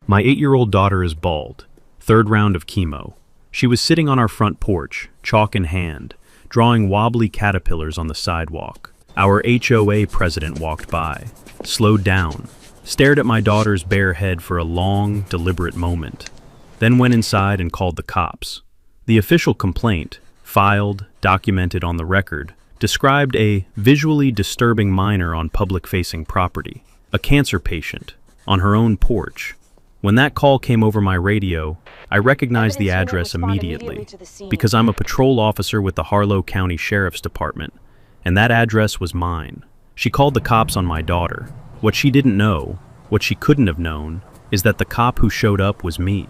My 8-year-old daughter is bald. Third round of chemo. She was sitting on our front porch, chalk in hand, drawing wobbly caterpillars on the sidewalk. Our HOA president walked by, slowed down, stared at my daughter's bare head for a long, deliberate moment, then went inside and called the cops. The official complaint, filed, documented on the record, described a visually disturbing minor on public-facing property, a cancer patient, on her own porch. When that call came over my radio, I recognized the address immediately because I'm a patrol officer with the Harlow County Sheriff's Department, and that address was mine. She called the cops on my daughter. What she didn't know, what she couldn't have known, is that the cop who showed up was me.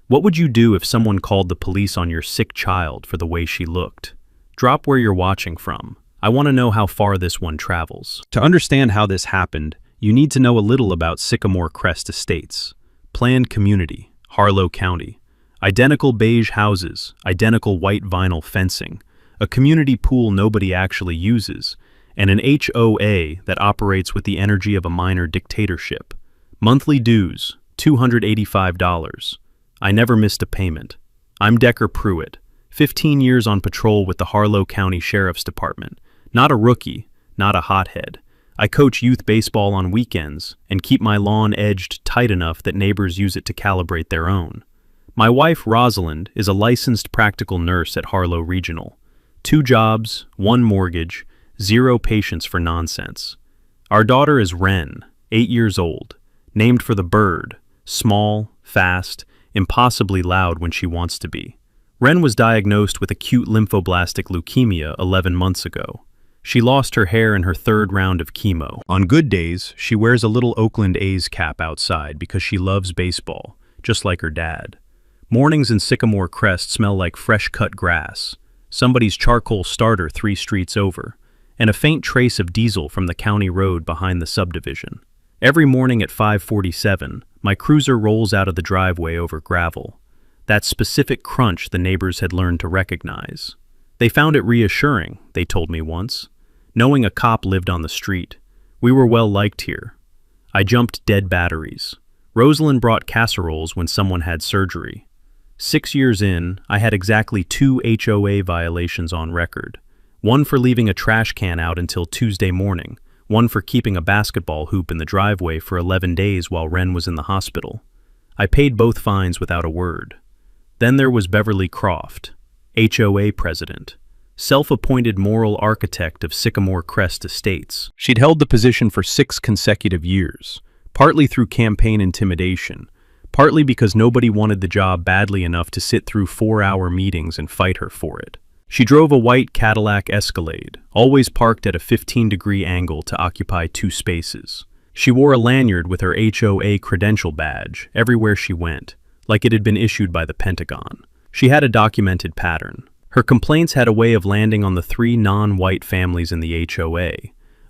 What would you do if someone called the police on your sick child for the way she looked? Drop where you're watching from. I want to know how far this one travels. To understand how this happened, you need to know a little about Sycamore Crest Estates. Planned community, Harlow County. Identical beige houses, identical white vinyl fencing, a community pool nobody actually uses, and an HOA that operates with the energy of a minor dictatorship. Monthly dues, $285. I never missed a payment. I'm Decker Pruitt, 15 years on patrol with the Harlow County Sheriff's Department. Not a rookie, not a hothead. I coach youth baseball on weekends and keep my lawn edged tight enough that neighbors use it to calibrate their own. My wife, Rosalind, is a licensed practical nurse at Harlow Regional. 2 jobs, 1 mortgage, 0 patience for nonsense. Our daughter is Wren, 8 years old, named for the bird, small, fast, impossibly loud when she wants to be. Wren was diagnosed with acute lymphoblastic leukemia 11 months ago. She lost her hair in her 3rd round of chemo. On good days, she wears a little Oakland A's cap outside because she loves baseball, just like her dad. Mornings in Sycamore Crest smell like fresh-cut grass, somebody's charcoal starter 3 streets over, and a faint trace of diesel from the county road behind the subdivision. Every morning at 5:47, my cruiser rolls out of the driveway over gravel, that specific crunch the neighbors had learned to recognize. They found it reassuring, they told me once, knowing a cop lived on the street. We were well liked here. I jumped dead batteries. Rosalind brought casseroles when someone had surgery. 6 years in, I had exactly 2 HOA violations on record. One for leaving a trash can out until Tuesday morning, one for keeping a basketball hoop in the driveway for 11 days while Wren was in the hospital. I paid both fines without a word. Then there was Beverly Croft, HOA president, self-appointed moral architect of Sycamore Crest Estates. She'd held the position for 6 consecutive years, partly through campaign intimidation, partly because nobody wanted the job badly enough to sit through 4-hour meetings and fight her for it. She drove a white Cadillac Escalade, always parked at a 15-degree angle to occupy 2 spaces. She wore a lanyard with her HOA credential badge everywhere she went, like it had been issued by the Pentagon. She had a documented pattern. Her complaints had a way of landing on the 3 non-white families in the HOA,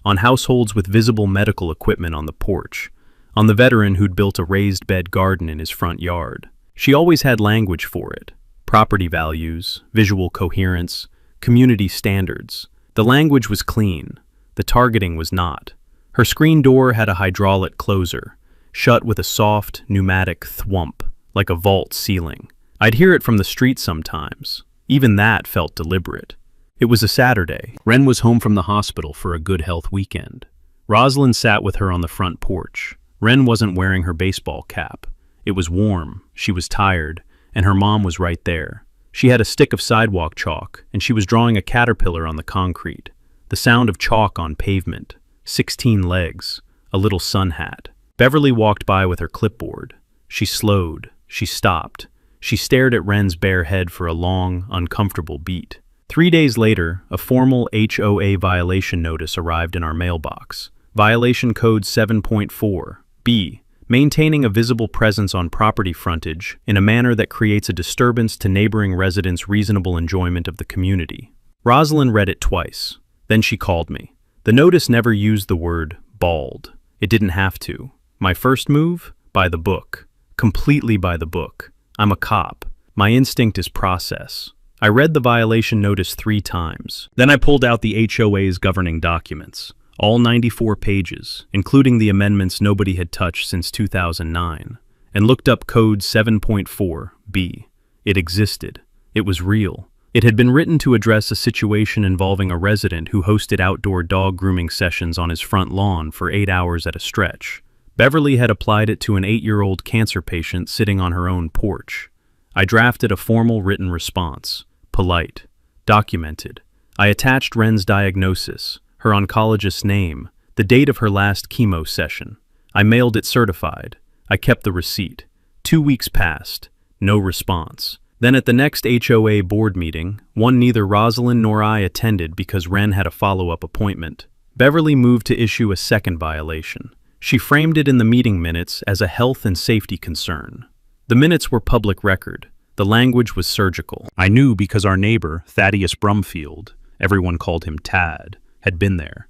on households with visible medical equipment on the porch, on the veteran who'd built a raised bed garden in his front yard. She always had language for it. Property values, visual coherence, community standards. The language was clean. The targeting was not. Her screen door had a hydraulic closer, shut with a soft, pneumatic thwump, like a vault ceiling. I'd hear it from the street sometimes. Even that felt deliberate. It was a Saturday. Wren was home from the hospital for a good health weekend. Rosalind sat with her on the front porch. Wren wasn't wearing her baseball cap. It was warm, she was tired, and her mom was right there. She had a stick of sidewalk chalk, and she was drawing a caterpillar on the concrete. The sound of chalk on pavement. 16 legs. A little sun hat. Beverly walked by with her clipboard. She slowed. She stopped. She stared at Wren's bare head for a long, uncomfortable beat. 3 days later, a formal HOA violation notice arrived in our mailbox. Violation code 7.4, B, maintaining a visible presence on property frontage in a manner that creates a disturbance to neighboring residents' reasonable enjoyment of the community. Rosalind read it twice. Then she called me. The notice never used the word bald. It didn't have to. My first move? By the book. Completely by the book. I'm a cop. My instinct is process. I read the violation notice 3 times. Then I pulled out the HOA's governing documents, all 94 pages, including the amendments nobody had touched since 2009. and looked up code 7.4b. It existed. It was real. It had been written to address a situation involving a resident who hosted outdoor dog grooming sessions on his front lawn for 8 hours at a stretch. Beverly had applied it to an 8-year-old cancer patient sitting on her own porch. I drafted a formal written response. Polite. Documented. I attached Ren's diagnosis, her oncologist's name, the date of her last chemo session. I mailed it certified. I kept the receipt. 2 weeks passed. No response. Then at the next HOA board meeting, one neither Rosalind nor I attended because Ren had a follow-up appointment, Beverly moved to issue a second violation. She framed it in the meeting minutes as a health and safety concern. The minutes were public record. The language was surgical. I knew because our neighbor, Thaddeus Brumfield, everyone called him Tad, had been there.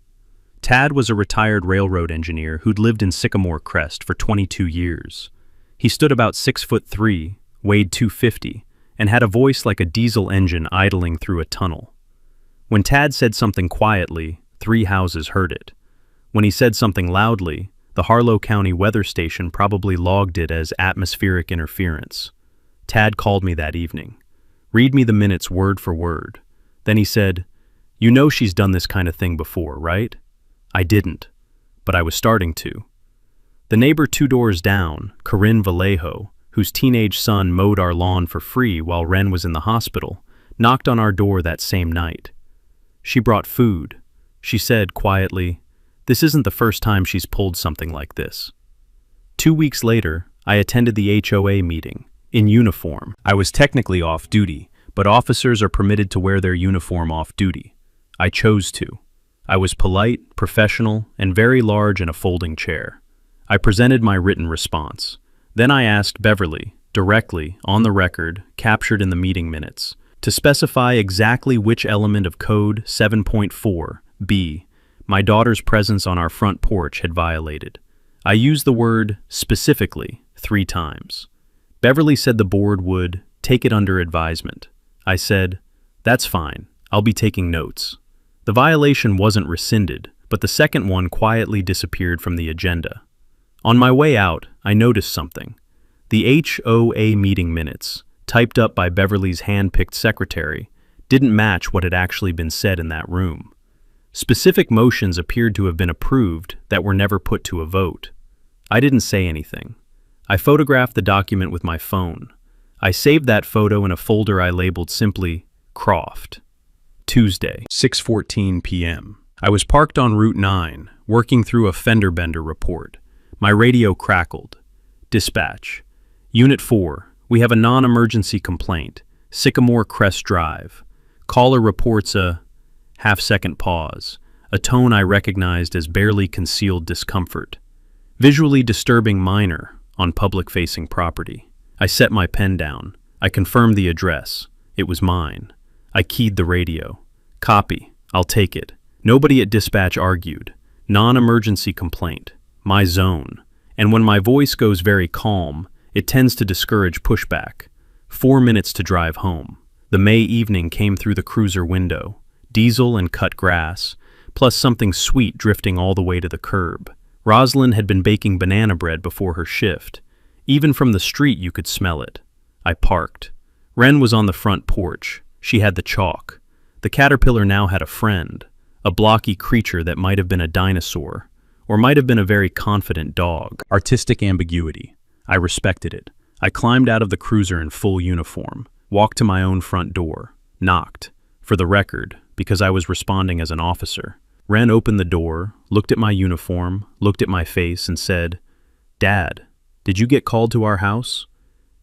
Tad was a retired railroad engineer who'd lived in Sycamore Crest for 22 years. He stood about 6'3", weighed 250, and had a voice like a diesel engine idling through a tunnel. When Tad said something quietly, 3 houses heard it. When he said something loudly, the Harlow County weather station probably logged it as atmospheric interference. Tad called me that evening. Read me the minutes word for word. Then he said, "You know she's done this kind of thing before, right?" I didn't, but I was starting to. The neighbor 2 doors down, Corinne Vallejo, whose teenage son mowed our lawn for free while Ren was in the hospital, knocked on our door that same night. She brought food. She said quietly, "This isn't the first time she's pulled something like this." 2 weeks later, I attended the HOA meeting, in uniform. I was technically off duty, but officers are permitted to wear their uniform off duty. I chose to. I was polite, professional, and very large in a folding chair. I presented my written response. Then I asked Beverly, directly, on the record, captured in the meeting minutes, to specify exactly which element of code 7.4b my daughter's presence on our front porch had violated. I used the word specifically 3 times. Beverly said the board would take it under advisement. I said, "That's fine. I'll be taking notes." The violation wasn't rescinded, but the second one quietly disappeared from the agenda. On my way out, I noticed something. The HOA meeting minutes, typed up by Beverly's hand-picked secretary, didn't match what had actually been said in that room. Specific motions appeared to have been approved that were never put to a vote. I didn't say anything. I photographed the document with my phone. I saved that photo in a folder I labeled simply Croft. Tuesday, 6:14 p.m. I was parked on Route 9, working through a fender bender report. My radio crackled. Dispatch. Unit 4, we have a non-emergency complaint. Sycamore Crest Drive. Caller reports a half-second pause, a tone I recognized as barely concealed discomfort. Visually disturbing minor on public-facing property. I set my pen down. I confirmed the address. It was mine. I keyed the radio. Copy. I'll take it. Nobody at dispatch argued. Non-emergency complaint. My zone. And when my voice goes very calm, it tends to discourage pushback. 4 minutes to drive home. The May evening came through the cruiser window. Diesel and cut grass, plus something sweet drifting all the way to the curb. Rosalind had been baking banana bread before her shift. Even from the street you could smell it. I parked. Ren was on the front porch. She had the chalk. The caterpillar now had a friend, a blocky creature that might have been a dinosaur, or might have been a very confident dog. Artistic ambiguity. I respected it. I climbed out of the cruiser in full uniform, walked to my own front door, knocked. For the record, because I was responding as an officer. Ren opened the door, looked at my uniform, looked at my face, and said, "Dad, did you get called to our house?"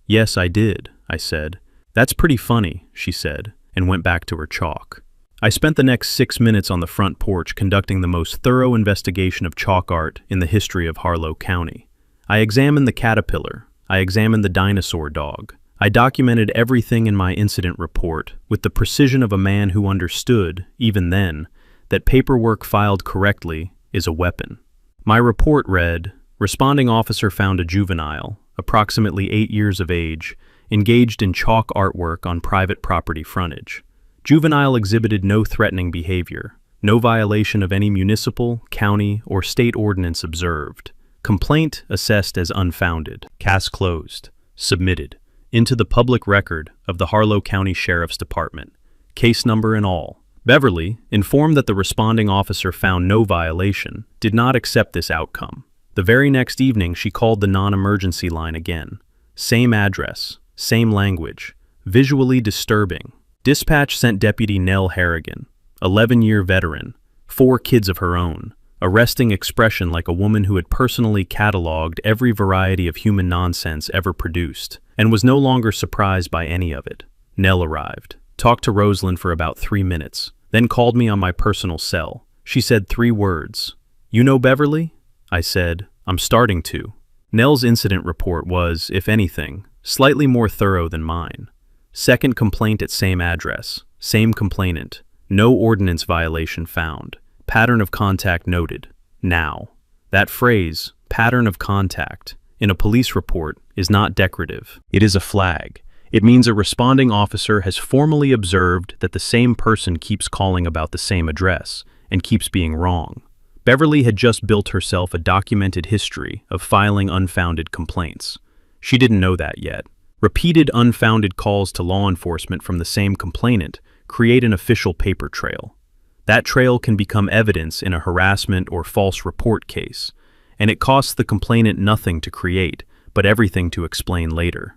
"Yes, I did," I said. "That's pretty funny," she said, and went back to her chalk. I spent the next 6 minutes on the front porch conducting the most thorough investigation of chalk art in the history of Harlow County. I examined the caterpillar. I examined the dinosaur dog. I documented everything in my incident report with the precision of a man who understood, even then, that paperwork filed correctly is a weapon. My report read, responding officer found a juvenile, approximately 8 years of age, engaged in chalk artwork on private property frontage. Juvenile exhibited no threatening behavior, no violation of any municipal, county, or state ordinance observed. Complaint assessed as unfounded. Case closed. Submitted. Into the public record of the Harlow County Sheriff's Department. Case number and all. Beverly, informed that the responding officer found no violation, did not accept this outcome. The very next evening, she called the non-emergency line again. Same address, same language. Visually disturbing. Dispatch sent Deputy Nell Harrigan, 11-year veteran, 4 kids of her own, arresting expression like a woman who had personally cataloged every variety of human nonsense ever produced, and was no longer surprised by any of it. Nell arrived, talked to Rosalind for about 3 minutes, then called me on my personal cell. She said 3 words. "You know Beverly?" I said, "I'm starting to." Nell's incident report was, if anything, slightly more thorough than mine. Second complaint at same address, same complainant, no ordinance violation found. Pattern of contact noted. Now, that phrase, pattern of contact, in a police report is not decorative. It is a flag. It means a responding officer has formally observed that the same person keeps calling about the same address and keeps being wrong. Beverly had just built herself a documented history of filing unfounded complaints. She didn't know that yet. Repeated unfounded calls to law enforcement from the same complainant create an official paper trail. That trail can become evidence in a harassment or false report case, and it costs the complainant nothing to create, but everything to explain later.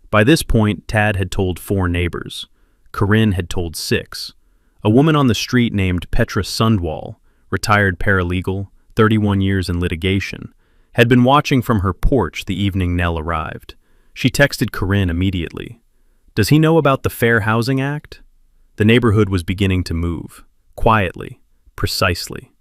By this point, Tad had told 4 neighbors. Corinne had told 6. A woman on the street named Petra Sundwall, retired paralegal, 31 years in litigation, had been watching from her porch the evening Nell arrived. She texted Corinne immediately. "Does he know about the Fair Housing Act?" The neighborhood was beginning to move. Quietly, precisely.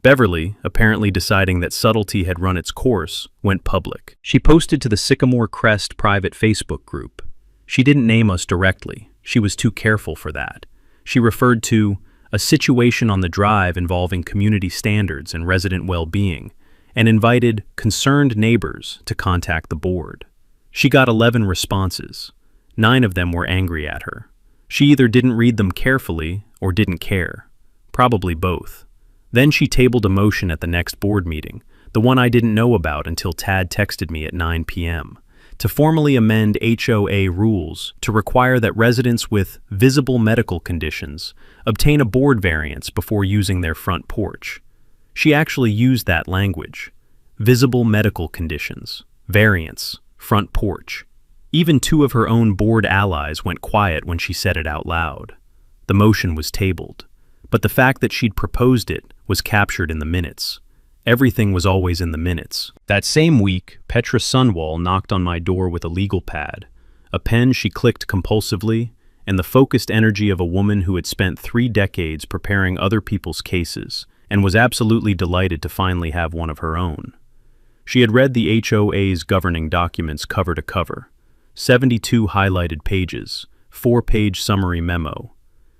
Beverly, apparently deciding that subtlety had run its course, went public. She posted to the Sycamore Crest private Facebook group. She didn't name us directly. She was too careful for that. She referred to a situation on the drive involving community standards and resident well-being, and invited concerned neighbors to contact the board. She got 11 responses. 9 of them were angry at her. She either didn't read them carefully or didn't care. Probably both. Then she tabled a motion at the next board meeting, the one I didn't know about until Tad texted me at 9 p.m., to formally amend HOA rules to require that residents with visible medical conditions obtain a board variance before using their front porch. She actually used that language. Visible medical conditions, variance, front porch. Even 2 of her own board allies went quiet when she said it out loud. The motion was tabled, but the fact that she'd proposed it was captured in the minutes. Everything was always in the minutes. That same week, Petra Sundwall knocked on my door with a legal pad, a pen she clicked compulsively, and the focused energy of a woman who had spent 3 decades preparing other people's cases and was absolutely delighted to finally have one of her own. She had read the HOA's governing documents cover to cover, 72 highlighted pages, 4-page summary memo.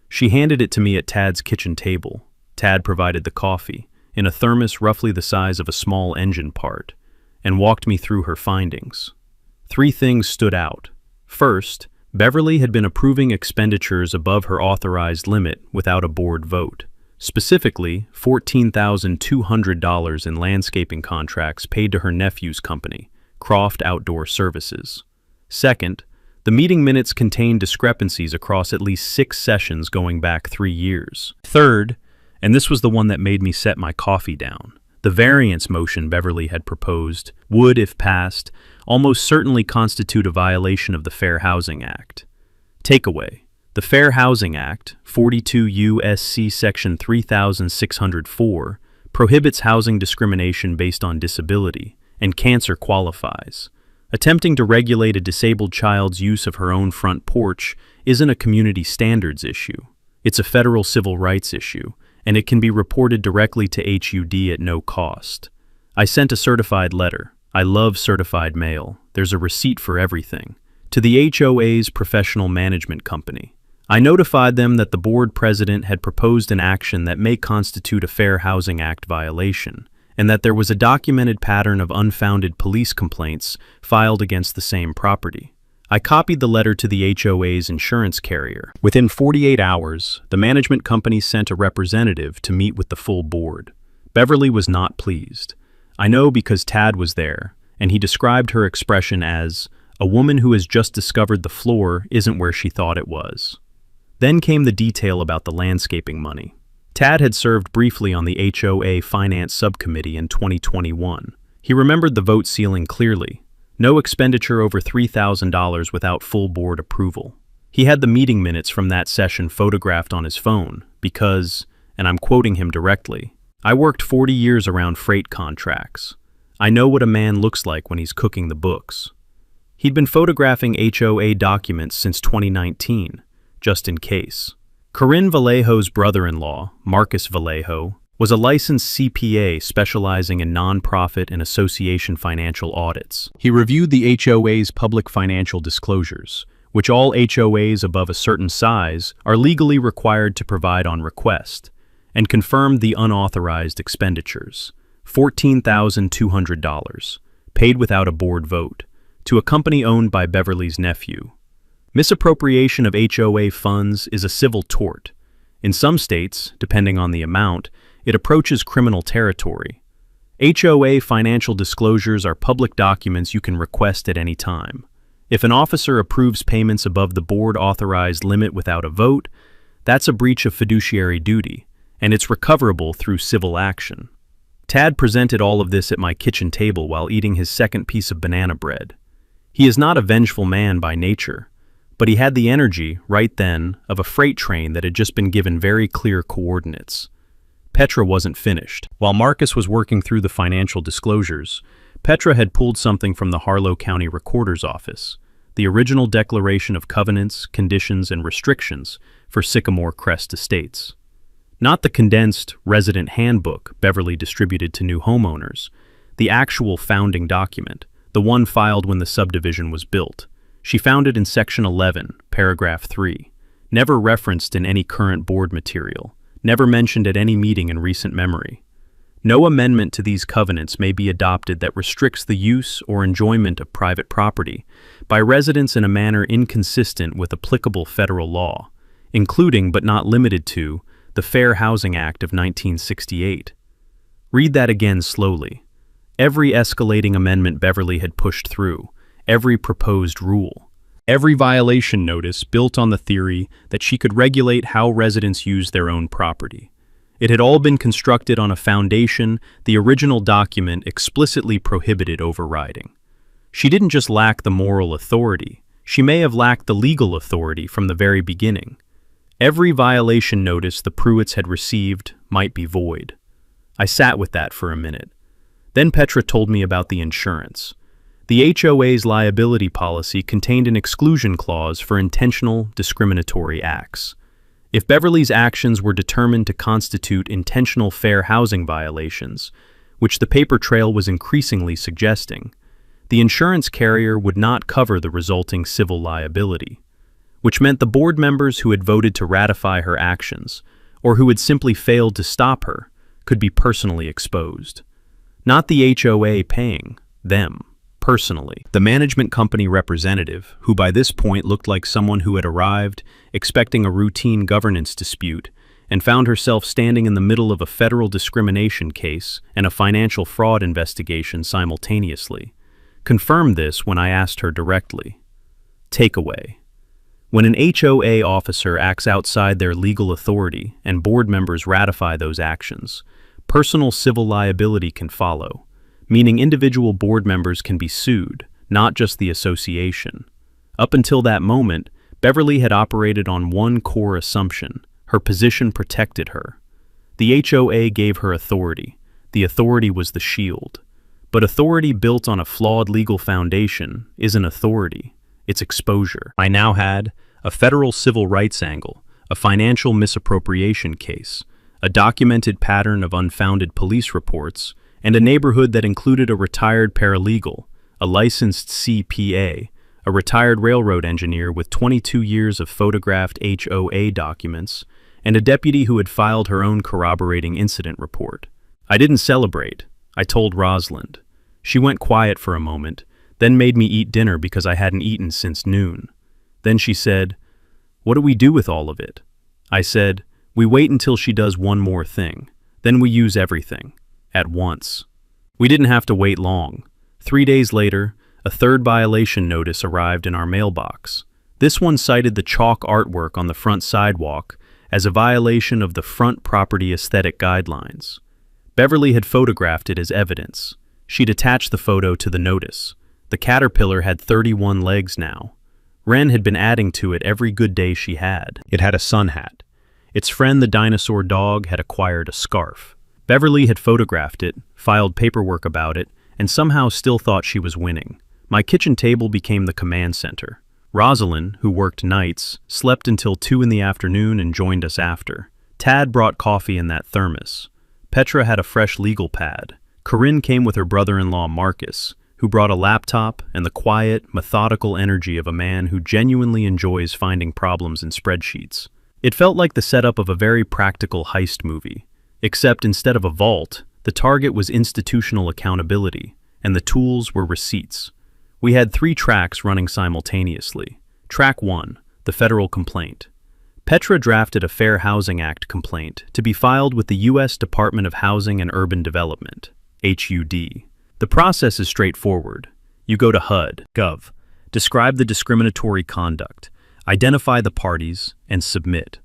She handed it to me at Tad's kitchen table. Tad provided the coffee, in a thermos roughly the size of a small engine part, and walked me through her findings. 3 things stood out. First, Beverly had been approving expenditures above her authorized limit without a board vote. Specifically, $14,200 in landscaping contracts paid to her nephew's company, Croft Outdoor Services. Second, the meeting minutes contained discrepancies across at least 6 sessions going back 3 years. Third, and this was the one that made me set my coffee down, the variance motion Beverly had proposed would, if passed, almost certainly constitute a violation of the Fair Housing Act. Takeaway: the Fair Housing Act, 42 U.S.C. Section 3604, prohibits housing discrimination based on disability, and cancer qualifies. Attempting to regulate a disabled child's use of her own front porch isn't a community standards issue. It's a federal civil rights issue, and it can be reported directly to HUD at no cost. I sent a certified letter. I love certified mail. There's a receipt for everything. To the HOA's professional management company. I notified them that the board president had proposed an action that may constitute a Fair Housing Act violation, and that there was a documented pattern of unfounded police complaints filed against the same property. I copied the letter to the HOA's insurance carrier. Within 48 hours, the management company sent a representative to meet with the full board. Beverly was not pleased. I know because Tad was there, and he described her expression as, "A woman who has just discovered the floor isn't where she thought it was." Then came the detail about the landscaping money. Tad had served briefly on the HOA Finance Subcommittee in 2021. He remembered the vote ceiling clearly. No expenditure over $3,000 without full board approval. He had the meeting minutes from that session photographed on his phone because, and I'm quoting him directly, "I worked 40 years around freight contracts. I know what a man looks like when he's cooking the books." He'd been photographing HOA documents since 2019, just in case. Corinne Vallejo's brother-in-law, Marcus Vallejo, was a licensed CPA specializing in nonprofit and association financial audits. He reviewed the HOA's public financial disclosures, which all HOAs above a certain size are legally required to provide on request, and confirmed the unauthorized expenditures, $14,200, paid without a board vote, to a company owned by Beverly's nephew. Misappropriation of HOA funds is a civil tort. In some states, depending on the amount, it approaches criminal territory. HOA financial disclosures are public documents you can request at any time. If an officer approves payments above the board-authorized limit without a vote, that's a breach of fiduciary duty, and it's recoverable through civil action. Tad presented all of this at my kitchen table while eating his second piece of banana bread. He is not a vengeful man by nature, but he had the energy, right then, of a freight train that had just been given very clear coordinates. Petra wasn't finished. While Marcus was working through the financial disclosures, Petra had pulled something from the Harlow County Recorder's Office, the original declaration of covenants, conditions, and restrictions for Sycamore Crest Estates. Not the condensed resident handbook Beverly distributed to new homeowners, the actual founding document, the one filed when the subdivision was built. She found it in Section 11, Paragraph 3, never referenced in any current board material, never mentioned at any meeting in recent memory. No amendment to these covenants may be adopted that restricts the use or enjoyment of private property by residents in a manner inconsistent with applicable federal law, including but not limited to the Fair Housing Act of 1968. Read that again slowly. Every escalating amendment Beverly had pushed through, every proposed rule, every violation notice built on the theory that she could regulate how residents use their own property. It had all been constructed on a foundation the original document explicitly prohibited overriding. She didn't just lack the moral authority, she may have lacked the legal authority from the very beginning. Every violation notice the Pruitts had received might be void. I sat with that for a minute. Then Petra told me about the insurance. The HOA's liability policy contained an exclusion clause for intentional discriminatory acts. If Beverly's actions were determined to constitute intentional fair housing violations, which the paper trail was increasingly suggesting, the insurance carrier would not cover the resulting civil liability, which meant the board members who had voted to ratify her actions, or who had simply failed to stop her, could be personally exposed. Not the HOA paying them. Personally, the management company representative, who by this point looked like someone who had arrived expecting a routine governance dispute and found herself standing in the middle of a federal discrimination case and a financial fraud investigation simultaneously, confirmed this when I asked her directly. Takeaway. When an HOA officer acts outside their legal authority and board members ratify those actions, personal civil liability can follow, meaning individual board members can be sued, not just the association. Up until that moment, Beverly had operated on one core assumption: her position protected her. The HOA gave her authority. The authority was the shield. But authority built on a flawed legal foundation isn't authority, it's exposure. I now had a federal civil rights angle, a financial misappropriation case, a documented pattern of unfounded police reports, and a neighborhood that included a retired paralegal, a licensed CPA, a retired railroad engineer with 22 years of photographed HOA documents, and a deputy who had filed her own corroborating incident report. I didn't celebrate. I told Rosalind. She went quiet for a moment, then made me eat dinner because I hadn't eaten since noon. Then she said, "What do we do with all of it?" I said, "We wait until she does one more thing. Then we use everything. At once." We didn't have to wait long. 3 days later, a third violation notice arrived in our mailbox. This one cited the chalk artwork on the front sidewalk as a violation of the front property aesthetic guidelines. Beverly had photographed it as evidence. She'd attached the photo to the notice. The caterpillar had 31 legs now. Wren had been adding to it every good day she had. It had a sun hat. Its friend, the dinosaur dog, had acquired a scarf. Beverly had photographed it, filed paperwork about it, and somehow still thought she was winning. My kitchen table became the command center. Rosalind, who worked nights, slept until 2 in the afternoon and joined us after. Tad brought coffee in that thermos. Petra had a fresh legal pad. Corinne came with her brother-in-law Marcus, who brought a laptop and the quiet, methodical energy of a man who genuinely enjoys finding problems in spreadsheets. It felt like the setup of a very practical heist movie, except instead of a vault, the target was institutional accountability, and the tools were receipts. We had 3 tracks running simultaneously. Track 1, the federal complaint. Petra drafted a Fair Housing Act complaint to be filed with the U.S. Department of Housing and Urban Development, HUD. The process is straightforward. You go to HUD.gov, describe the discriminatory conduct, identify the parties, and submit.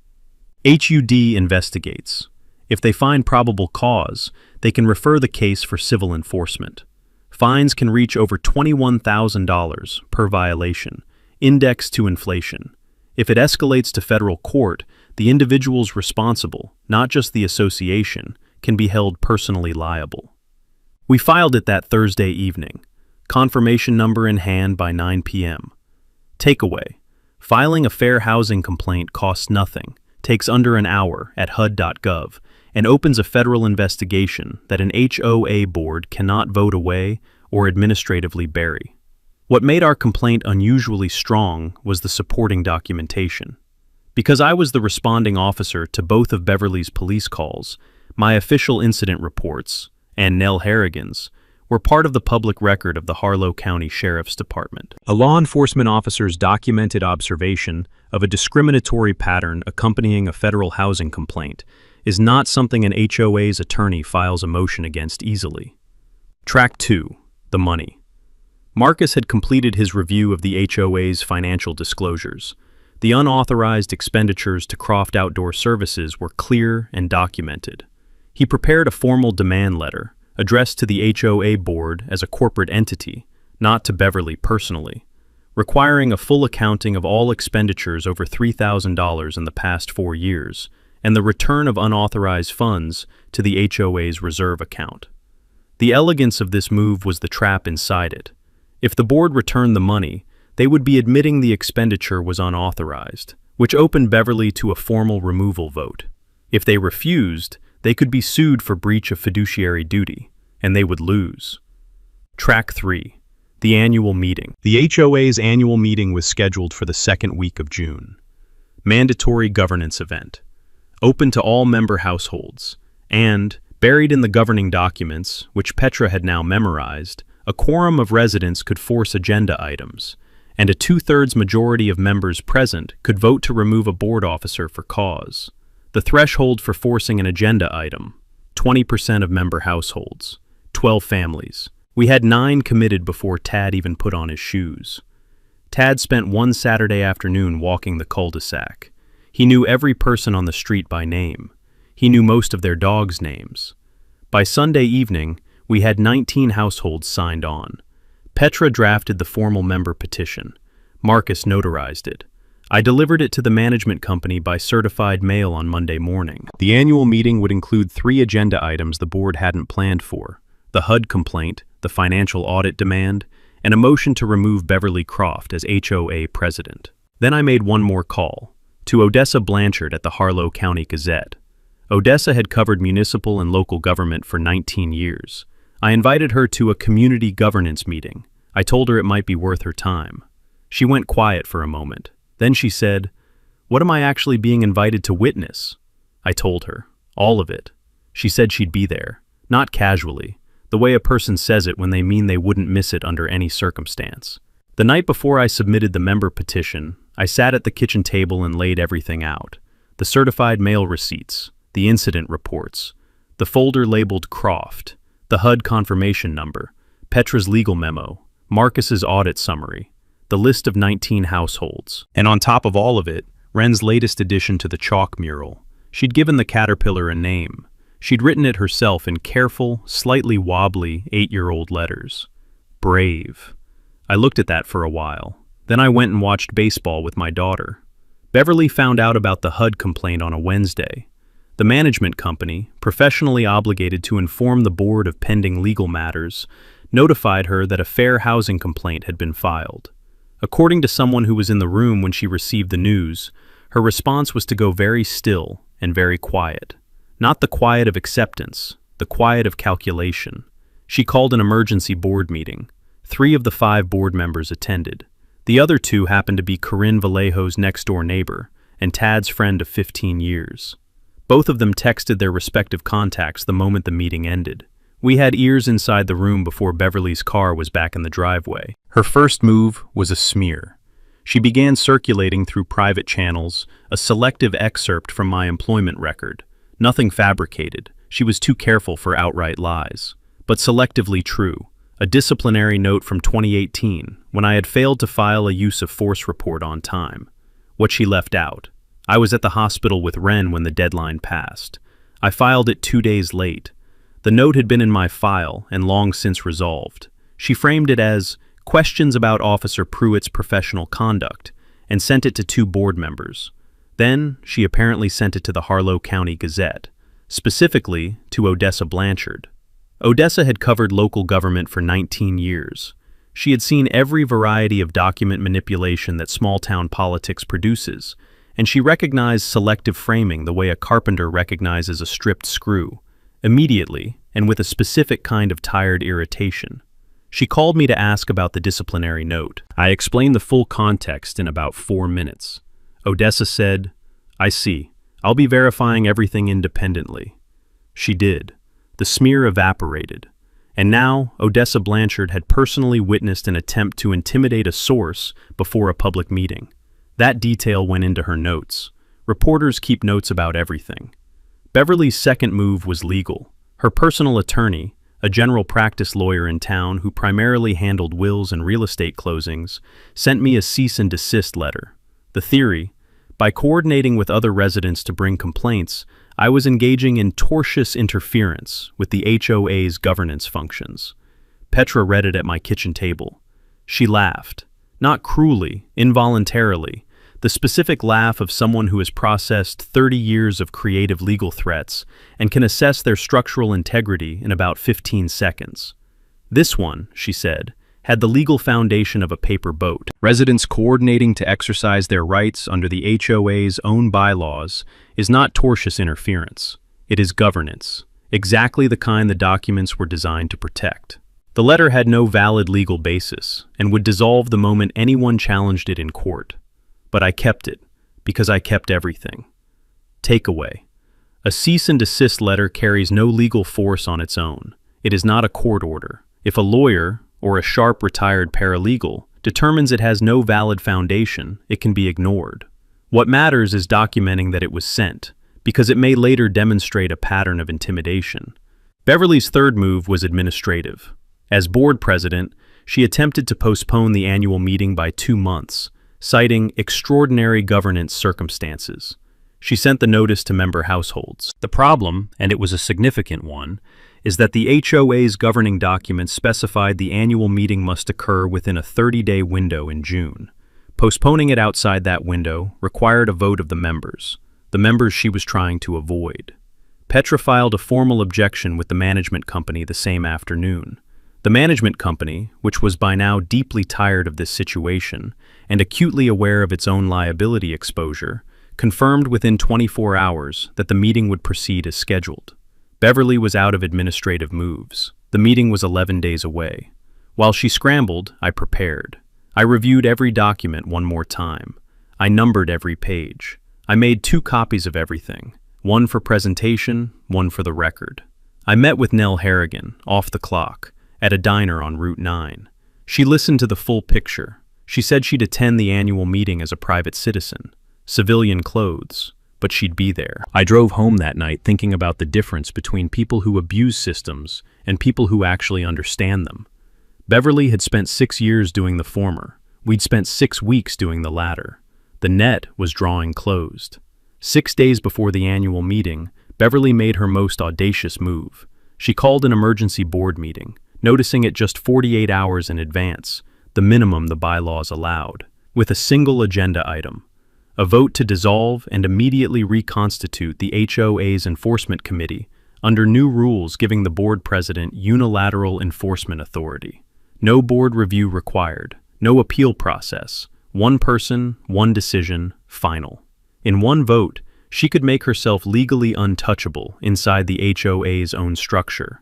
HUD investigates. If they find probable cause, they can refer the case for civil enforcement. Fines can reach over $21,000 per violation, indexed to inflation. If it escalates to federal court, the individuals responsible, not just the association, can be held personally liable. We filed it that Thursday evening. Confirmation number in hand by 9 p.m. Takeaway: filing a fair housing complaint costs nothing, takes under an hour at HUD.gov, and opens a federal investigation that an HOA board cannot vote away or administratively bury. What made our complaint unusually strong was the supporting documentation. Because I was the responding officer to both of Beverly's police calls, my official incident reports, and Nell Harrigan's, were part of the public record of the Harlow County Sheriff's Department. A law enforcement officer's documented observation of a discriminatory pattern accompanying a federal housing complaint is not something an HOA's attorney files a motion against easily. Track 2, the money. Marcus had completed his review of the HOA's financial disclosures. The unauthorized expenditures to Croft Outdoor Services were clear and documented. He prepared a formal demand letter, addressed to the HOA board as a corporate entity, not to Beverly personally, requiring a full accounting of all expenditures over $3,000 in the past 4 years, and the return of unauthorized funds to the HOA's reserve account. The elegance of this move was the trap inside it. If the board returned the money, they would be admitting the expenditure was unauthorized, which opened Beverly to a formal removal vote. If they refused, they could be sued for breach of fiduciary duty, and they would lose. Track 3, the annual meeting. The HOA's annual meeting was scheduled for the second week of June. Mandatory governance event. Open to all member households, and, buried in the governing documents, which Petra had now memorized, a quorum of residents could force agenda items, and a 2/3 majority of members present could vote to remove a board officer for cause. The threshold for forcing an agenda item, 20% of member households, 12 families. We had 9 committed before Tad even put on his shoes. Tad spent one Saturday afternoon walking the cul-de-sac. He knew every person on the street by name. He knew most of their dogs' names. By Sunday evening, we had 19 households signed on. Petra drafted the formal member petition. Marcus notarized it. I delivered it to the management company by certified mail on Monday morning. The annual meeting would include 3 agenda items the board hadn't planned for: the HUD complaint, the financial audit demand, and a motion to remove Beverly Croft as HOA president. Then I made one more call, to Odessa Blanchard at the Harlow County Gazette. Odessa had covered municipal and local government for 19 years. I invited her to a community governance meeting. I told her it might be worth her time. She went quiet for a moment. Then she said, "What am I actually being invited to witness?" I told her, all of it. She said she'd be there, not casually, the way a person says it when they mean they wouldn't miss it under any circumstance. The night before I submitted the member petition, I sat at the kitchen table and laid everything out. The certified mail receipts, the incident reports, the folder labeled Croft, the HUD confirmation number, Petra's legal memo, Marcus's audit summary, the list of 19 households. And on top of all of it, Wren's latest addition to the chalk mural. She'd given the caterpillar a name. She'd written it herself in careful, slightly wobbly 8-year-old letters. Brave. I looked at that for a while. Then I went and watched baseball with my daughter. Beverly found out about the HUD complaint on a Wednesday. The management company, professionally obligated to inform the board of pending legal matters, notified her that a fair housing complaint had been filed. According to someone who was in the room when she received the news, her response was to go very still and very quiet. Not the quiet of acceptance, the quiet of calculation. She called an emergency board meeting. 3 of the 5 board members attended. The other 2 happened to be Corinne Vallejo's next-door neighbor and Tad's friend of 15 years. Both of them texted their respective contacts the moment the meeting ended. We had ears inside the room before Beverly's car was back in the driveway. Her first move was a smear. She began circulating through private channels a selective excerpt from my employment record. Nothing fabricated. She was too careful for outright lies. But selectively true. A disciplinary note from 2018, when I had failed to file a use of force report on time. What she left out. I was at the hospital with Wren when the deadline passed. I filed it 2 days late. The note had been in my file and long since resolved. She framed it as questions about Officer Pruitt's professional conduct and sent it to 2 board members. Then she apparently sent it to the Harlow County Gazette, specifically to Odessa Blanchard. Odessa had covered local government for 19 years. She had seen every variety of document manipulation that small-town politics produces, and she recognized selective framing the way a carpenter recognizes a stripped screw, immediately and with a specific kind of tired irritation. She called me to ask about the disciplinary note. I explained the full context in about 4 minutes. Odessa said, "I see. I'll be verifying everything independently." She did. The smear evaporated. And now, Odessa Blanchard had personally witnessed an attempt to intimidate a source before a public meeting. That detail went into her notes. Reporters keep notes about everything. Beverly's second move was legal. Her personal attorney, a general practice lawyer in town who primarily handled wills and real estate closings, sent me a cease and desist letter. The theory: by coordinating with other residents to bring complaints, I was engaging in tortious interference with the HOA's governance functions. Petra read it at my kitchen table. She laughed. Not cruelly, involuntarily, the specific laugh of someone who has processed 30 years of creative legal threats and can assess their structural integrity in about 15 seconds. This one, she said, had the legal foundation of a paper boat. Residents coordinating to exercise their rights under the HOA's own bylaws is not tortious interference. It is governance, exactly the kind the documents were designed to protect. The letter had no valid legal basis and would dissolve the moment anyone challenged it in court. But I kept it, because I kept everything. Takeaway: a cease and desist letter carries no legal force on its own. It is not a court order. If a lawyer, or a sharp retired paralegal, determines it has no valid foundation, it can be ignored. What matters is documenting that it was sent, because it may later demonstrate a pattern of intimidation. Beverly's third move was administrative. As board president, she attempted to postpone the annual meeting by 2 months, citing extraordinary governance circumstances. She sent the notice to member households. The problem, and it was a significant one, is that the HOA's governing documents specified the annual meeting must occur within a 30-day window in June. Postponing it outside that window required a vote of the members she was trying to avoid. Petra filed a formal objection with the management company the same afternoon. The management company, which was by now deeply tired of this situation and acutely aware of its own liability exposure, confirmed within 24 hours that the meeting would proceed as scheduled. Beverly was out of administrative moves. The meeting was 11 days away. While she scrambled, I prepared. I reviewed every document one more time. I numbered every page. I made 2 copies of everything, one for presentation, one for the record. I met with Nell Harrigan, off the clock, at a diner on Route 9. She listened to the full picture. She said she'd attend the annual meeting as a private citizen, civilian clothes, but she'd be there. I drove home that night thinking about the difference between people who abuse systems and people who actually understand them. Beverly had spent 6 years doing the former. We'd spent 6 weeks doing the latter. The net was drawing closed. 6 days before the annual meeting, Beverly made her most audacious move. She called an emergency board meeting, noticing it just 48 hours in advance, the minimum the bylaws allowed, with a single agenda item: a vote to dissolve and immediately reconstitute the HOA's enforcement committee under new rules giving the board president unilateral enforcement authority. No board review required, no appeal process, one person, one decision, final. In one vote, she could make herself legally untouchable inside the HOA's own structure.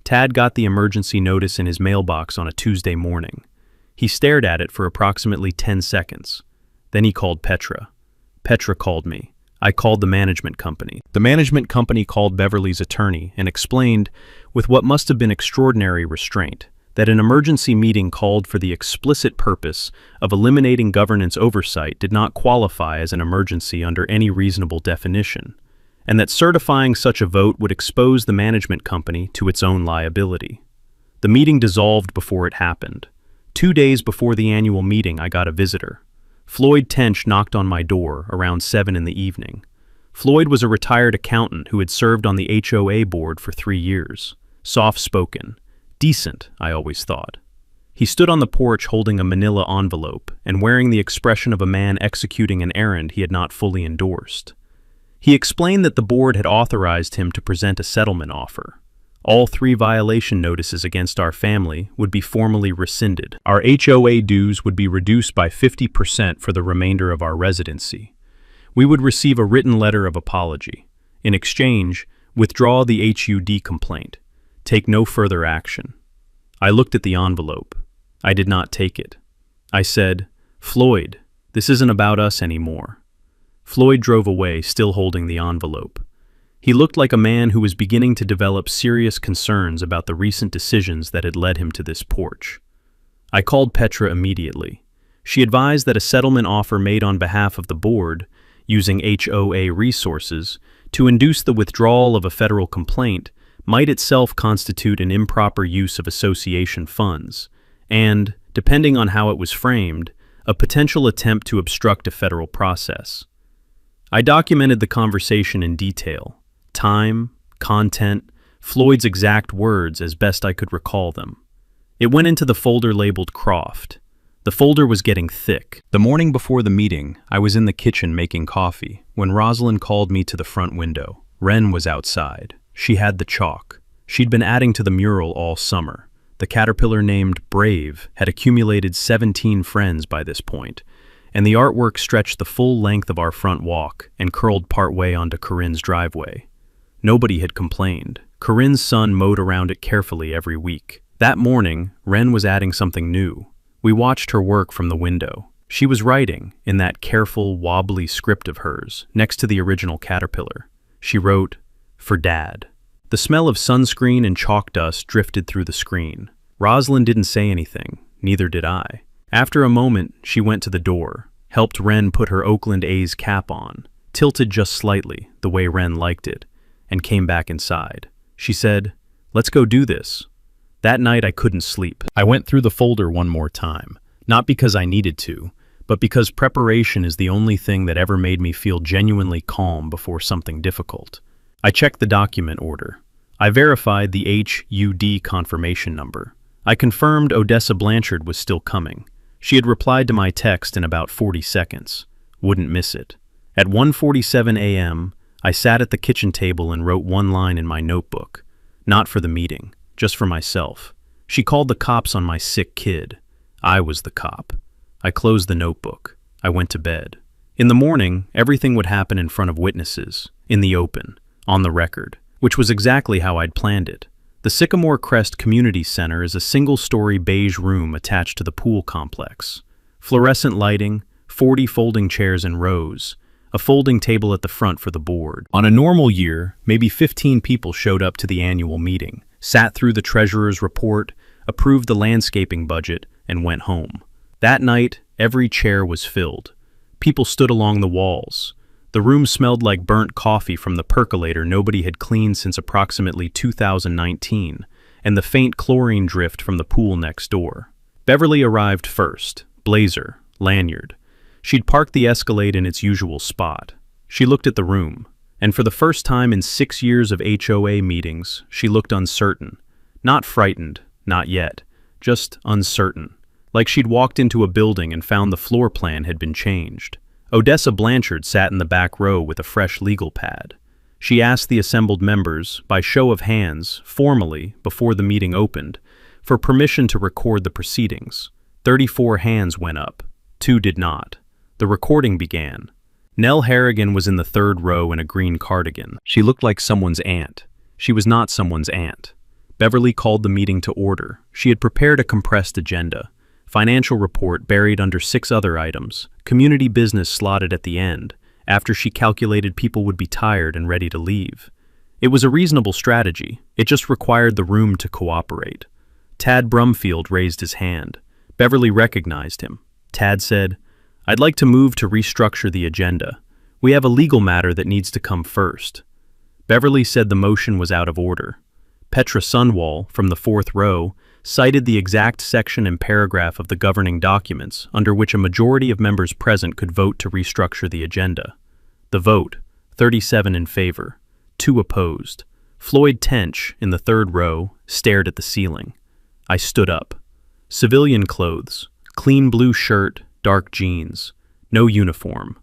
Tad got the emergency notice in his mailbox on a Tuesday morning. He stared at it for approximately 10 seconds. Then he called Petra. Petra called me. I called the management company. The management company called Beverly's attorney and explained, with what must have been extraordinary restraint, that an emergency meeting called for the explicit purpose of eliminating governance oversight did not qualify as an emergency under any reasonable definition, and that certifying such a vote would expose the management company to its own liability. The meeting dissolved before it happened. 2 days before the annual meeting, I got a visitor. Floyd Tench knocked on my door around 7 in the evening. Floyd was a retired accountant who had served on the HOA board for 3 years. Soft-spoken. Decent, I always thought. He stood on the porch holding a manila envelope and wearing the expression of a man executing an errand he had not fully endorsed. He explained that the board had authorized him to present a settlement offer. All 3 violation notices against our family would be formally rescinded. Our HOA dues would be reduced by 50% for the remainder of our residency. We would receive a written letter of apology. In exchange, withdraw the HUD complaint. Take no further action. I looked at the envelope. I did not take it. I said, "Floyd, this isn't about us anymore." Floyd drove away, still holding the envelope. He looked like a man who was beginning to develop serious concerns about the recent decisions that had led him to this porch. I called Petra immediately. She advised that a settlement offer made on behalf of the board, using HOA resources, to induce the withdrawal of a federal complaint might itself constitute an improper use of association funds, and, depending on how it was framed, a potential attempt to obstruct a federal process. I documented the conversation in detail: time, content, Floyd's exact words as best I could recall them. It went into the folder labeled Croft. The folder was getting thick. The morning before the meeting, I was in the kitchen making coffee when Rosalind called me to the front window. Wren was outside. She had the chalk. She'd been adding to the mural all summer. The caterpillar named Brave had accumulated 17 friends by this point, and the artwork stretched the full length of our front walk and curled partway onto Corinne's driveway. Nobody had complained. Corinne's son mowed around it carefully every week. That morning, Wren was adding something new. We watched her work from the window. She was writing, in that careful, wobbly script of hers, next to the original caterpillar. She wrote, "For Dad." The smell of sunscreen and chalk dust drifted through the screen. Rosalind didn't say anything, neither did I. After a moment, she went to the door, helped Wren put her Oakland A's cap on, tilted just slightly, the way Wren liked it, and came back inside. She said, "Let's go do this." That night I couldn't sleep. I went through the folder one more time, not because I needed to, but because preparation is the only thing that ever made me feel genuinely calm before something difficult. I checked the document order. I verified the HUD confirmation number. I confirmed Odessa Blanchard was still coming. She had replied to my text in about 40 seconds. Wouldn't miss it. At 1:47 a.m., I sat at the kitchen table and wrote one line in my notebook. Not for the meeting, just for myself. She called the cops on my sick kid. I was the cop. I closed the notebook. I went to bed. In the morning, everything would happen in front of witnesses, in the open, on the record, which was exactly how I'd planned it. The Sycamore Crest Community Center is a single-story beige room attached to the pool complex. Fluorescent lighting, 40 folding chairs in rows, a folding table at the front for the board. On a normal year, maybe 15 people showed up to the annual meeting, sat through the treasurer's report, approved the landscaping budget, and went home. That night, every chair was filled. People stood along the walls. The room smelled like burnt coffee from the percolator nobody had cleaned since approximately 2019, and the faint chlorine drift from the pool next door. Beverly arrived first, blazer, lanyard. She'd parked the Escalade in its usual spot. She looked at the room, and for the first time in 6 years of HOA meetings, she looked uncertain. Not frightened, not yet, just uncertain. Like she'd walked into a building and found the floor plan had been changed. Odessa Blanchard sat in the back row with a fresh legal pad. She asked the assembled members, by show of hands, formally, before the meeting opened, for permission to record the proceedings. 34 hands went up. 2 did not. The recording began. Nell Harrigan was in the third row in a green cardigan. She looked like someone's aunt. She was not someone's aunt. Beverly called the meeting to order. She had prepared a compressed agenda. Financial report buried under 6 other items. Community business slotted at the end, after she calculated people would be tired and ready to leave. It was a reasonable strategy. It just required the room to cooperate. Tad Brumfield raised his hand. Beverly recognized him. Tad said, "I'd like to move to restructure the agenda. We have a legal matter that needs to come first." Beverly said the motion was out of order. Petra Sunwall, from the 4th row, cited the exact section and paragraph of the governing documents under which a majority of members present could vote to restructure the agenda. The vote, 37 in favor, 2 opposed. Floyd Tench, in the 3rd row, stared at the ceiling. I stood up. Civilian clothes, clean blue shirt, dark jeans, no uniform.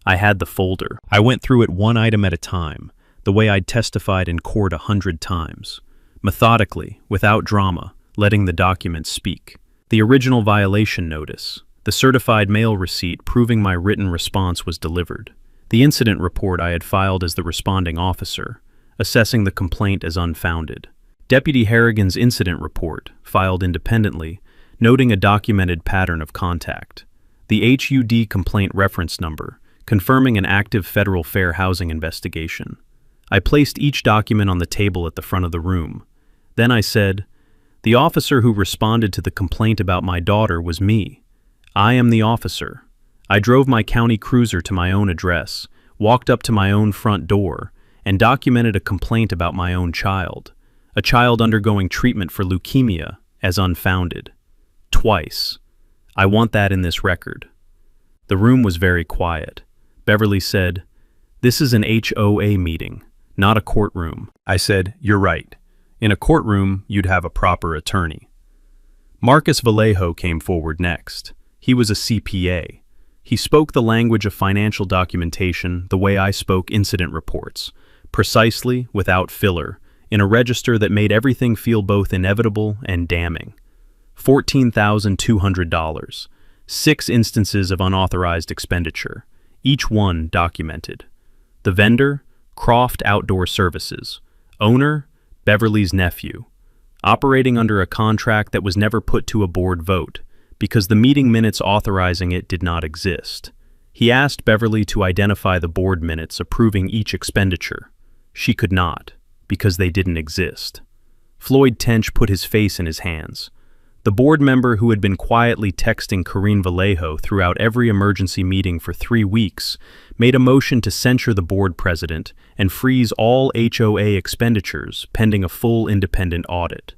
I had the folder. I went through it one item at a time, the way I'd testified in court 100 times. Methodically, without drama, letting the documents speak. The original violation notice, the certified mail receipt proving my written response was delivered, the incident report I had filed as the responding officer, assessing the complaint as unfounded, Deputy Harrigan's incident report, filed independently, noting a documented pattern of contact, the HUD complaint reference number, confirming an active federal fair housing investigation. I placed each document on the table at the front of the room. Then I said, "The officer who responded to the complaint about my daughter was me. I am the officer. I drove my county cruiser to my own address, walked up to my own front door, and documented a complaint about my own child, a child undergoing treatment for leukemia, as unfounded. Twice. I want that in this record." The room was very quiet. Beverly said, "This is an HOA meeting, not a courtroom." I said, "You're right. In a courtroom, you'd have a proper attorney." Marcus Vallejo came forward next. He was a CPA. He spoke the language of financial documentation the way I spoke incident reports, precisely, without filler, in a register that made everything feel both inevitable and damning. $14,200. 6 instances of unauthorized expenditure, each one documented. The vendor, Croft Outdoor Services. Owner, Beverly's nephew. Operating under a contract that was never put to a board vote, because the meeting minutes authorizing it did not exist. He asked Beverly to identify the board minutes approving each expenditure. She could not, because they didn't exist. Floyd Tench put his face in his hands. The board member who had been quietly texting Corinne Vallejo throughout every emergency meeting for 3 weeks made a motion to censure the board president and freeze all HOA expenditures pending a full independent audit.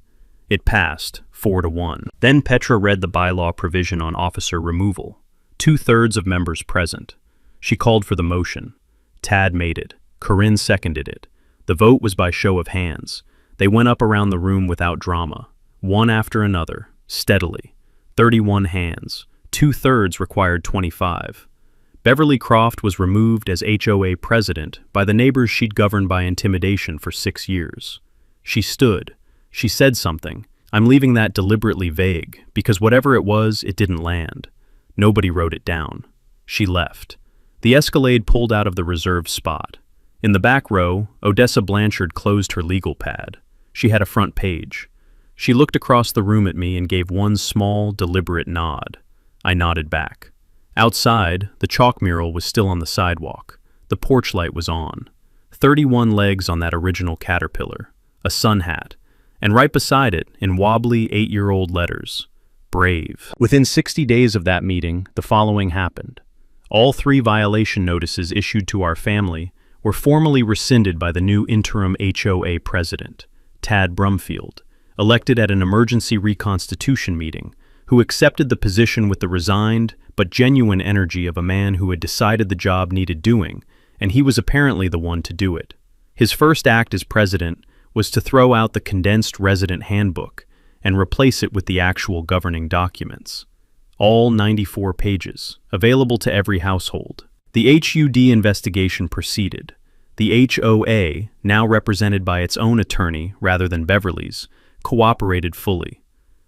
It passed, 4-1. Then Petra read the bylaw provision on officer removal. 2/3 of members present. She called for the motion. Tad made it. Corinne seconded it. The vote was by show of hands. They went up around the room without drama, one after another, steadily. 31 hands. 2/3 required 25. Beverly Croft was removed as HOA president by the neighbors she'd governed by intimidation for 6 years. She stood. She said something. I'm leaving that deliberately vague, because whatever it was, it didn't land. Nobody wrote it down. She left. The Escalade pulled out of the reserved spot. In the back row, Odessa Blanchard closed her legal pad. She had a front page. She looked across the room at me and gave one small, deliberate nod. I nodded back. Outside, the chalk mural was still on the sidewalk. The porch light was on. 31 legs on that original caterpillar. A sun hat. And right beside it, in wobbly 8-year-old letters, Brave. Within 60 days of that meeting, the following happened. All 3 violation notices issued to our family were formally rescinded by the new interim HOA president, Tad Brumfield, elected at an emergency reconstitution meeting, who accepted the position with the resigned but genuine energy of a man who had decided the job needed doing, and he was apparently the one to do it. His first act as president was to throw out the condensed resident handbook and replace it with the actual governing documents. All 94 pages, available to every household. The HUD investigation proceeded. The HOA, now represented by its own attorney rather than Beverly's, cooperated fully.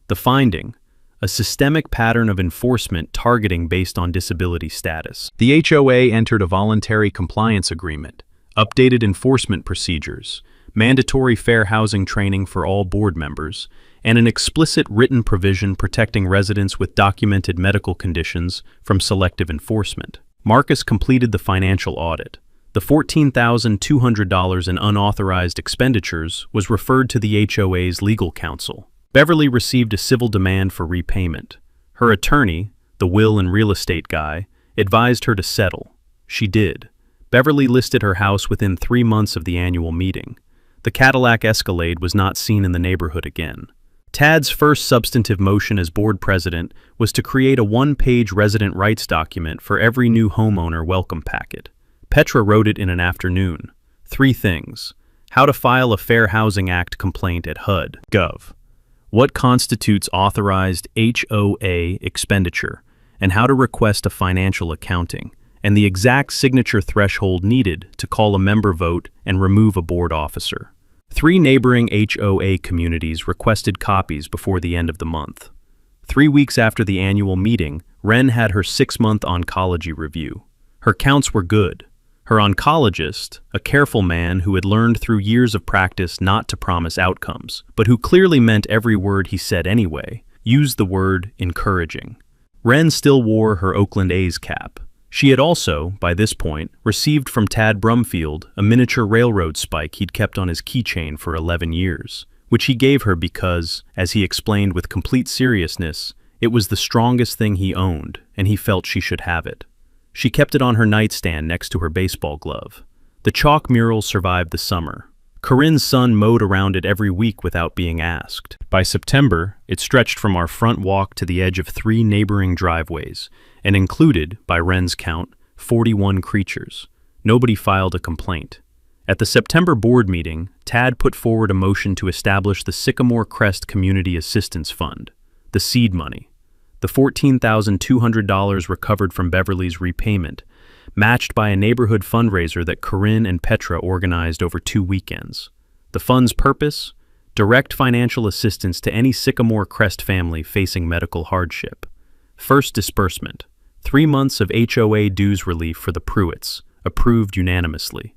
The finding: a systemic pattern of enforcement targeting based on disability status. The HOA entered a voluntary compliance agreement, updated enforcement procedures, mandatory fair housing training for all board members, and an explicit written provision protecting residents with documented medical conditions from selective enforcement. Marcus completed the financial audit. The $14,200 in unauthorized expenditures was referred to the HOA's legal counsel. Beverly received a civil demand for repayment. Her attorney, the will and real estate guy, advised her to settle. She did. Beverly listed her house within 3 months of the annual meeting. The Cadillac Escalade was not seen in the neighborhood again. Tad's first substantive motion as board president was to create a 1-page resident rights document for every new homeowner welcome packet. Petra wrote it in an afternoon. 3 things. How to file a Fair Housing Act complaint at HUD.gov. What constitutes authorized HOA expenditure, and how to request a financial accounting, and the exact signature threshold needed to call a member vote and remove a board officer. 3 neighboring HOA communities requested copies before the end of the month. 3 weeks after the annual meeting, Wren had her 6-month oncology review. Her counts were good. Her oncologist, a careful man who had learned through years of practice not to promise outcomes, but who clearly meant every word he said anyway, used the word encouraging. Wren still wore her Oakland A's cap. She had also, by this point, received from Tad Brumfield a miniature railroad spike he'd kept on his keychain for 11 years, which he gave her because, as he explained with complete seriousness, it was the strongest thing he owned, and he felt she should have it. She kept it on her nightstand next to her baseball glove. The chalk mural survived the summer. Corinne's son mowed around it every week without being asked. By September, it stretched from our front walk to the edge of 3 neighboring driveways, and included, by Wren's count, 41 creatures. Nobody filed a complaint. At the September board meeting, Tad put forward a motion to establish the Sycamore Crest Community Assistance Fund, the seed money. The $14,200 recovered from Beverly's repayment, matched by a neighborhood fundraiser that Corinne and Petra organized over 2 weekends. The fund's purpose? Direct financial assistance to any Sycamore Crest family facing medical hardship. First disbursement: 3 months of HOA dues relief for the Pruitts, approved unanimously.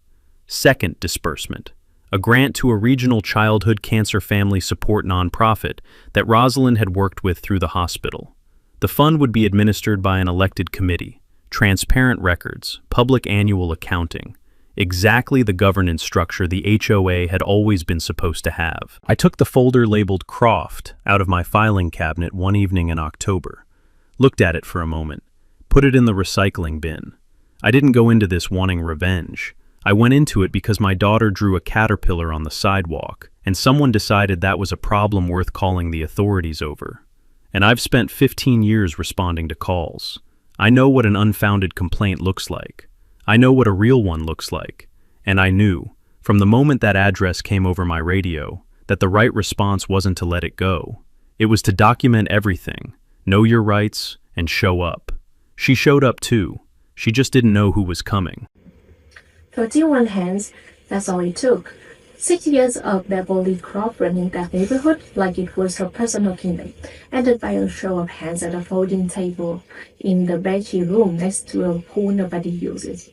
Second disbursement: a grant to a regional childhood cancer family support nonprofit that Rosalind had worked with through the hospital. The fund would be administered by an elected committee, transparent records, public annual accounting, exactly the governance structure the HOA had always been supposed to have. I took the folder labeled Croft out of my filing cabinet one evening in October, looked at it for a moment, put it in the recycling bin. I didn't go into this wanting revenge. I went into it because my daughter drew a caterpillar on the sidewalk, and someone decided that was a problem worth calling the authorities over. And I've spent 15 years responding to calls. I know what an unfounded complaint looks like. I know what a real one looks like. And I knew, from the moment that address came over my radio, that the right response wasn't to let it go. It was to document everything, know your rights, and show up. She showed up too. She just didn't know who was coming. 31 hands, that's all it took. 6 years of Beverly Croft running that neighborhood like it was her personal kingdom, ended by a show of hands at a folding table in the beige room next to a pool nobody uses.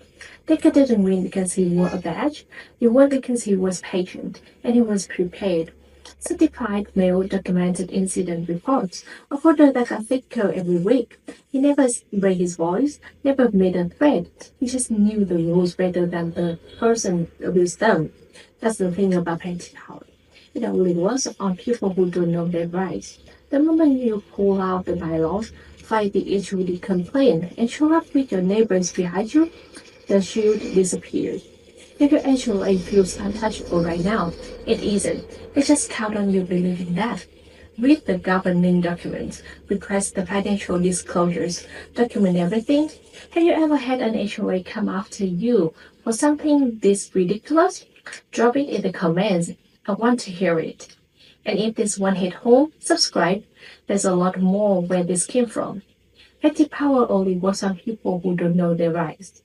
Dick didn't win because he wore a badge. He won because he was patient, and he was prepared. Certified mail documented incident reports, a folder that got thicker every week. He never raised his voice, never made a threat. He just knew the rules better than the person with them. That's the thing about Penty Hall. It only works on people who don't know their rights. The moment you pull out the bylaws, fight the issue with the complaint and show up with your neighbors behind you, the shield disappears. If your HOA feels untouchable right now, it isn't. They just count on you believing that. Read the governing documents, request the financial disclosures, document everything. Have you ever had an HOA come after you for something this ridiculous? Drop it in the comments. I want to hear it. And if this one hit home, subscribe. There's a lot more where this came from. Petty power only works on people who don't know their rights.